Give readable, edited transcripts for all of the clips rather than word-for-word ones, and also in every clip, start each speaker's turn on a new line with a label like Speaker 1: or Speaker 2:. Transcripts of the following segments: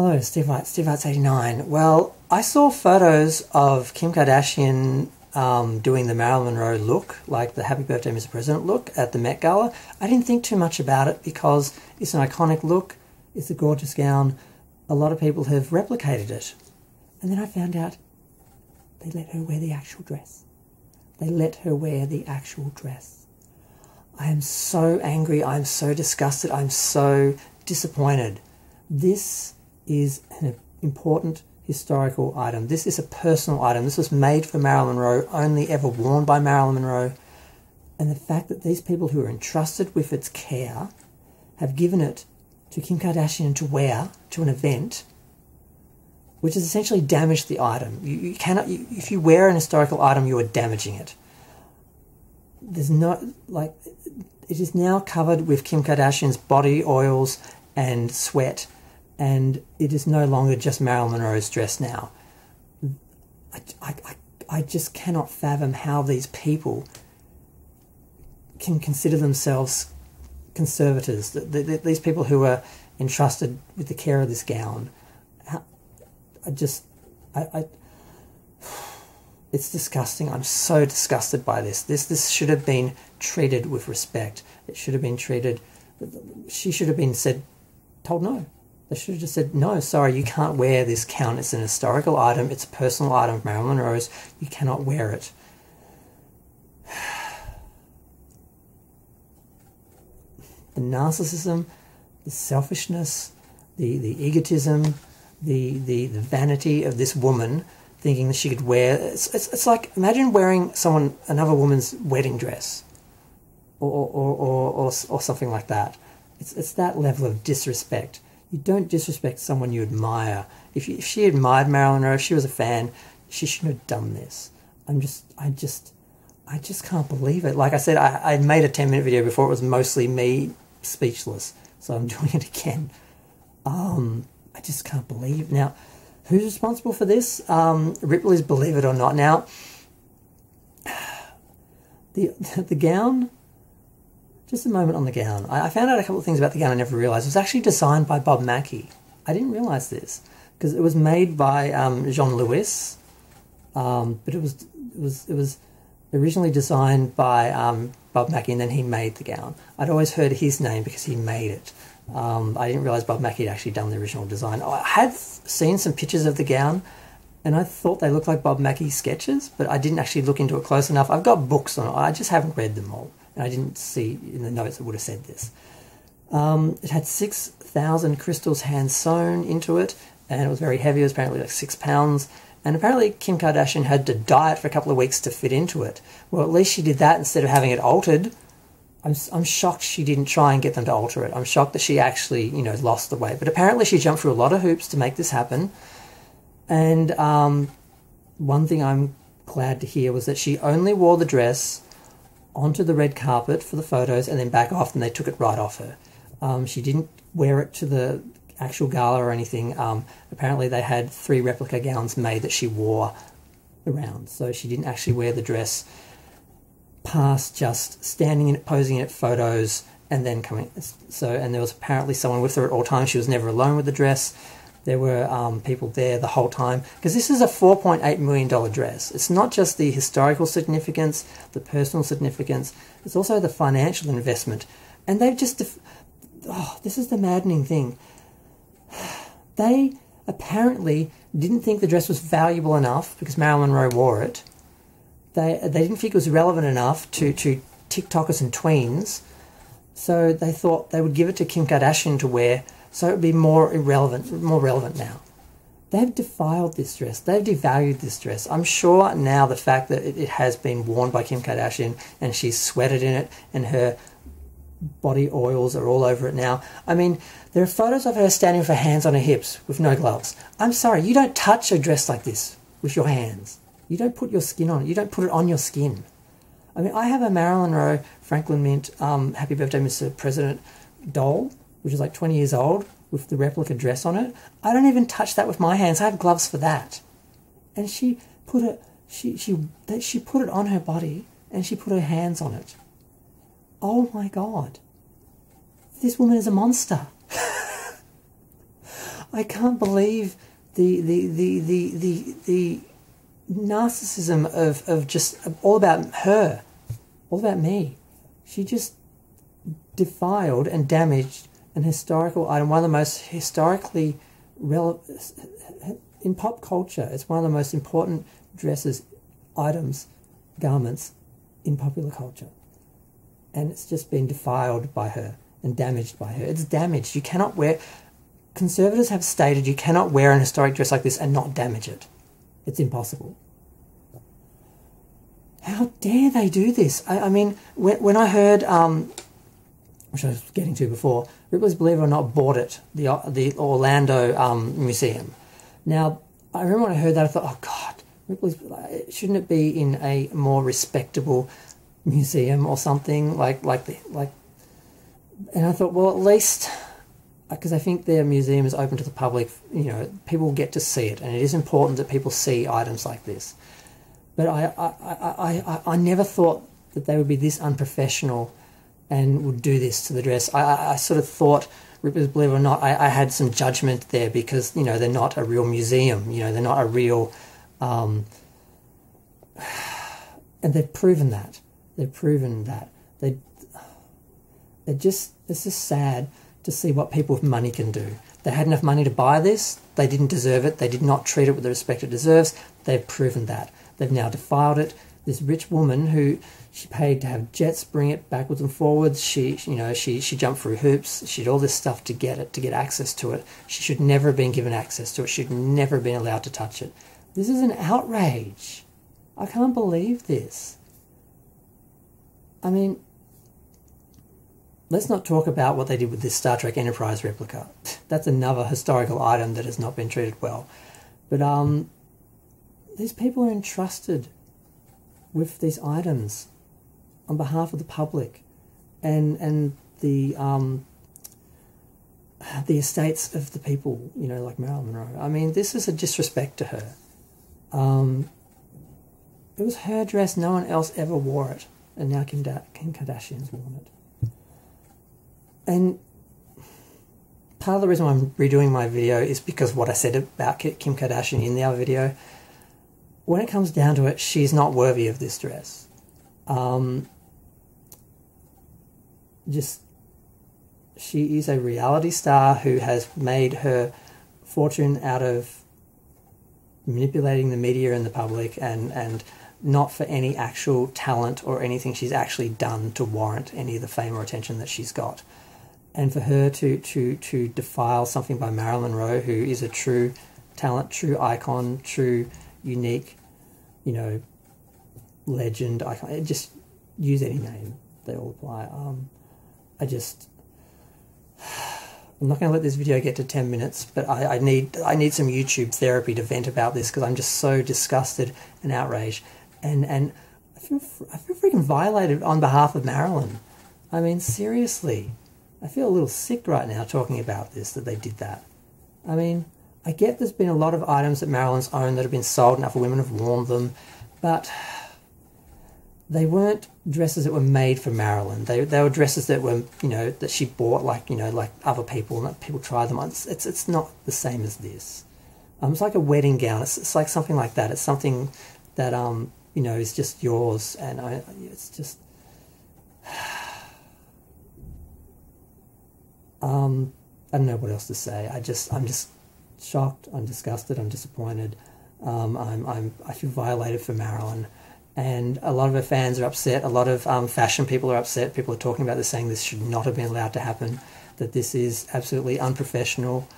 Speaker 1: Hello, Steve Lights 89. Well, I saw photos of Kim Kardashian doing the Marilyn Monroe look, like the Happy Birthday Mr. President look at the Met Gala. I didn't think too much about it because it's an iconic look, it's a gorgeous gown. A lot of people have replicated it. And then I found out they let her wear the actual dress. They let her wear the actual dress. I am so angry, I'm so disgusted, I'm so disappointed. This is an important historical item. This is a personal item. This was made for Marilyn Monroe, only ever worn by Marilyn Monroe. And the fact that these people who are entrusted with its care have given it to Kim Kardashian to wear to an event, which has essentially damaged the item. You cannot, if you wear an historical item, you are damaging it. There's no, like, it is now covered with Kim Kardashian's body oils and sweat, and it is no longer just Marilyn Monroe's dress now. I just cannot fathom how these people can consider themselves conservators. These people who are entrusted with the care of this gown. It's disgusting. I'm so disgusted by this. This should have been treated with respect. It should have been treated. She should have been told no. They should have just said, no, sorry, you can't wear this gown. It's an historical item. It's a personal item of Marilyn Monroe's. You cannot wear it. The narcissism, the selfishness, the egotism, the vanity of this woman thinking that she could wear... It's like, imagine wearing another woman's wedding dress or something like that. It's that level of disrespect. You don't disrespect someone you admire. If she admired Marilyn Monroe, if she was a fan, she shouldn't have done this. I just can't believe it. Like I said, I made a 10-minute video before. It was mostly me speechless, so I'm doing it again. I just can't believe. Now, who's responsible for this? Ripley's Believe It or Not. Now, the gown... Just a moment on the gown. I found out a couple of things about the gown I never realised. It was actually designed by Bob Mackie. I didn't realise this because it was made by Jean Louis, but it was originally designed by Bob Mackie, and then he made the gown. I'd always heard his name because he made it. I didn't realise Bob Mackie had actually done the original design. I had seen some pictures of the gown, and I thought they looked like Bob Mackie's sketches, but I didn't actually look into it close enough. I've got books on it. I just haven't read them all. And I didn't see in the notes it would have said this. It had 6,000 crystals hand sewn into it, and it was very heavy. It was apparently like 6 pounds. And apparently Kim Kardashian had to diet for a couple of weeks to fit into it. Well, at least she did that instead of having it altered. I'm shocked she didn't try and get them to alter it. I'm shocked that she actually, lost the weight. But apparently she jumped through a lot of hoops to make this happen. And one thing I'm glad to hear was that she only wore the dress onto the red carpet for the photos and then back off, and they took it right off her. She didn't wear it to the actual gala or anything. Apparently they had 3 replica gowns made that she wore around, so she didn't actually wear the dress past just standing in it, posing in it, photos, and then coming. And there was apparently someone with her at all times. She was never alone with the dress. There were people there the whole time. Because this is a $4.8 million dress. It's not just the historical significance, the personal significance. It's also the financial investment. And they've just... this is the maddening thing. They apparently didn't think the dress was valuable enough because Marilyn Monroe wore it. They didn't think it was relevant enough to TikTokers and tweens. So they thought they would give it to Kim Kardashian to wear, so it would be more relevant now. They've defiled this dress. They've devalued this dress. I'm sure now the fact that it has been worn by Kim Kardashian and she's sweated in it and her body oils are all over it now. I mean, there are photos of her standing with her hands on her hips with no gloves. I'm sorry, you don't touch a dress like this with your hands. You don't put your skin on it. You don't put it on your skin. I mean, I have a Marilyn Monroe Franklin Mint Happy Birthday Mr. President doll, which is like 20 years old, with the replica dress on it. I don't even touch that with my hands. I have gloves for that. And she put it on her body, and she put her hands on it. Oh my God. This woman is a monster. I can't believe the narcissism of just all about her, all about me. She just defiled and damaged an historical item, one of the most historically relevant in pop culture. It's one of the most important dresses, items, garments in popular culture. And it's just been defiled by her and damaged by her. It's damaged. You cannot wear... Conservatives have stated you cannot wear an historic dress like this and not damage it. It's impossible. How dare they do this? I mean, when I heard, which I was getting to before, Ripley's, believe it or not, bought it, the Orlando museum. Now, I remember when I heard that, I thought, oh God, Ripley's, shouldn't it be in a more respectable museum or something like? And I thought, well, at least, because I think their museum is open to the public, you know, people will get to see it, and it is important that people see items like this. But I never thought that they would be this unprofessional and would do this to the dress. I sort of thought, Ripley's, believe it or not, I had some judgment there because, you know, they're not a real museum. You know, they're not a real... and they've proven that. They've proven that. It's just sad to see what people with money can do. They had enough money to buy this. They didn't deserve it. They did not treat it with the respect it deserves. They've proven that. They've now defiled it. This rich woman who she paid to have jets bring it backwards and forwards. She jumped through hoops. She did all this stuff to get it, to get access to it. She should never have been given access to it. She should never have been allowed to touch it. This is an outrage. I can't believe this. I mean, let's not talk about what they did with this Star Trek Enterprise replica. That's another historical item that has not been treated well. But these people are entrusted with these items on behalf of the public and the estates of the people, you know, like Marilyn Monroe. I mean, this is a disrespect to her. It was her dress. No one else ever wore it. And now Kim Kardashian's worn it. And part of the reason why I'm redoing my video is because what I said about Kim Kardashian in the other video. When it comes down to it, she's not worthy of this dress. She is a reality star who has made her fortune out of manipulating the media and the public and not for any actual talent or anything she's actually done to warrant any of the fame or attention that she's got. And for her to defile something by Marilyn Monroe, who is a true talent, true icon, true unique, you know, legend, icon, just use any name, they all apply. I'm not going to let this video get to 10 minutes, but I need some YouTube therapy to vent about this because I'm just so disgusted and outraged, and I feel freaking violated on behalf of Marilyn. I mean, seriously, I feel a little sick right now talking about this, that they did that. I mean, I get there's been a lot of items that Marilyn's owned that have been sold and other women have worn them, but they weren't dresses that were made for Marilyn. They were dresses that were, you know, that she bought, like, you know, like other people, and people try them on. It's not the same as this. It's like a wedding gown. It's like something like that. It's something that you know, is just yours, and it's just I don't know what else to say. I'm just shocked. I'm disgusted. I'm disappointed. I feel violated for Marilyn. And a lot of her fans are upset. A lot of fashion people are upset. People are talking about this, saying this should not have been allowed to happen, that this is absolutely unprofessional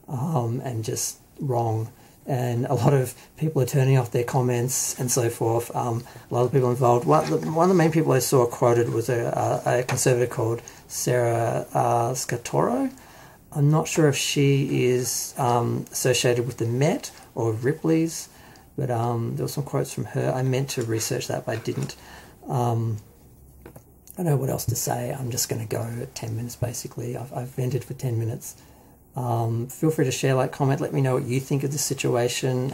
Speaker 1: and just wrong. And a lot of people are turning off their comments and so forth. A lot of people involved. One of the main people I saw quoted was a conservative called Sarah Scatoro. I'm not sure if she is associated with the Met or Ripley's, but there were some quotes from her. I meant to research that, but I didn't. I don't know what else to say. I'm just going to go at 10 minutes, basically. I've vented for 10 minutes. Feel free to share, like, comment. Let me know what you think of this situation.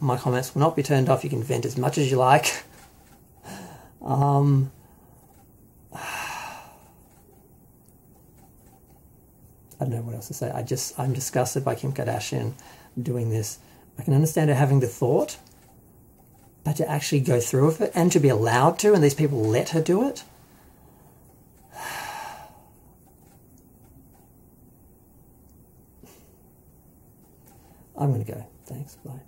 Speaker 1: My comments will not be turned off. You can vent as much as you like. I don't know what else to say. I'm disgusted by Kim Kardashian doing this. I can understand her having the thought, but to actually go through with it and to be allowed to, and these people let her do it. I'm going to go. Thanks. Bye.